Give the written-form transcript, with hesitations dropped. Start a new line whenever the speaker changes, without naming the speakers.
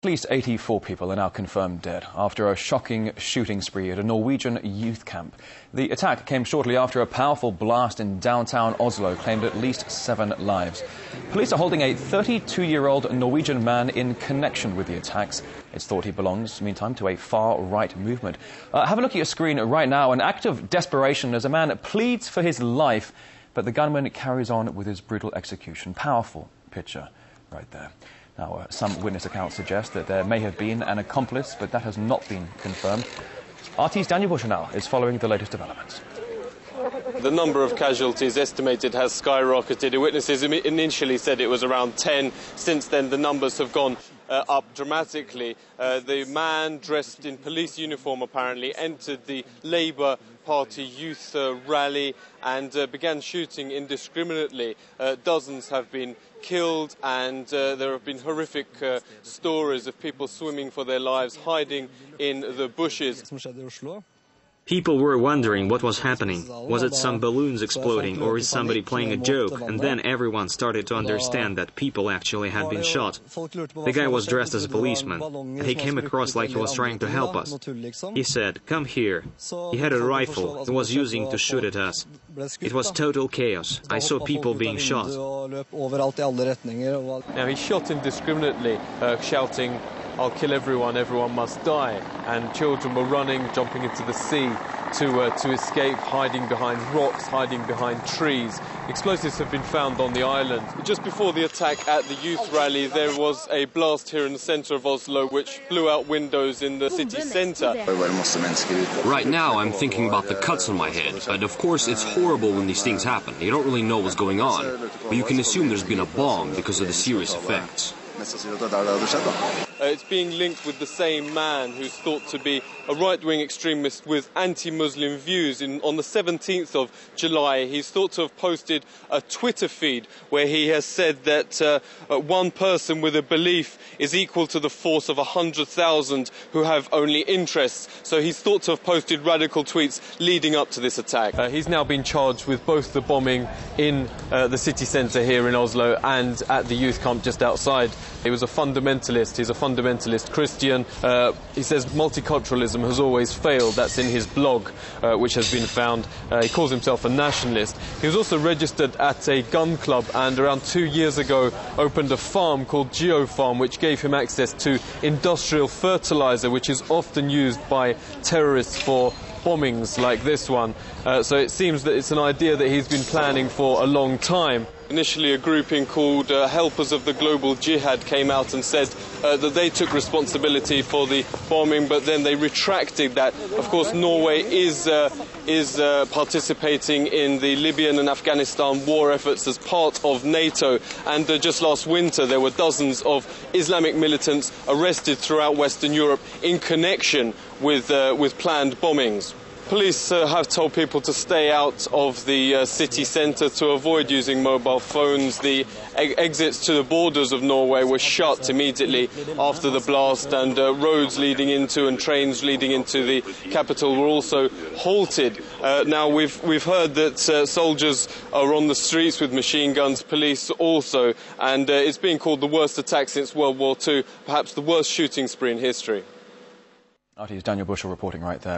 At least 84 people are now confirmed dead after a shocking shooting spree at a Norwegian youth camp. The attack came shortly after a powerful blast in downtown Oslo claimed at least 7 lives. Police are holding a 32-year-old Norwegian man in connection with the attacks. It's thought he belongs, meantime, to a far-right movement. Have a look at your screen right now. An act of desperation as a man pleads for his life, but the gunman carries on with his brutal execution. Powerful picture right there. Now, some witness accounts suggest that there may have been an accomplice, but that has not been confirmed. RT's Daniel Bushnell is following the latest developments.
The number of casualties estimated has skyrocketed. Witnesses initially said it was around 10. Since then, the numbers have gone up dramatically. The man dressed in police uniform apparently entered the Labour Party youth rally and began shooting indiscriminately. Dozens have been killed, and there have been horrific stories of people swimming for their lives, hiding in the bushes.
People were wondering what was happening. Was it some balloons exploding, or is somebody playing a joke? And then everyone started to understand that people actually had been shot. The guy was dressed as a policeman, and he came across like he was trying to help us. He said, "Come here." He had a rifle he was using to shoot at us. It was total chaos. I saw people being shot.
Now, he shot indiscriminately, shouting, "I'll kill everyone, everyone must die." And children were running, jumping into the sea to escape, hiding behind rocks, hiding behind trees. Explosives have been found on the island. Just before the attack at the youth rally, there was a blast here in the centre of Oslo which blew out windows in the city centre.
Right now I'm thinking about the cuts on my head, but of course it's horrible when these things happen. You don't really know what's going on, but you can assume there's been a bomb because of the serious effects.
It's being linked with the same man who's thought to be a right-wing extremist with anti-Muslim views. On the 17th of July, he's thought to have posted a Twitter feed where he has said that one person with a belief is equal to the force of 100,000 who have only interests. So he's thought to have posted radical tweets leading up to this attack. He's now been charged with both the bombing in the city centre here in Oslo and at the youth camp just outside. He was a fundamentalist. He's a fundamentalist Christian. He says multiculturalism has always failed. That's in his blog, which has been found. He calls himself a nationalist. He was also registered at a gun club and around 2 years ago opened a farm called Geo Farm, which gave him access to industrial fertilizer, which is often used by terrorists for bombings like this one. So it seems that it's an idea that he's been planning for a long time. Initially, a grouping called Helpers of the Global Jihad came out and said that they took responsibility for the bombing, but then they retracted that. Of course, Norway is participating in the Libyan and Afghanistan war efforts as part of NATO, and just last winter there were dozens of Islamic militants arrested throughout Western Europe in connection with planned bombings. Police have told people to stay out of the city centre to avoid using mobile phones. The exits to the borders of Norway were shut immediately after the blast, and roads leading into and trains leading into the capital were also halted. Now we've heard that soldiers are on the streets with machine guns, police also, and it's being called the worst attack since World War II, perhaps the worst shooting spree in history.
RT's Daniel Bushnell reporting right there.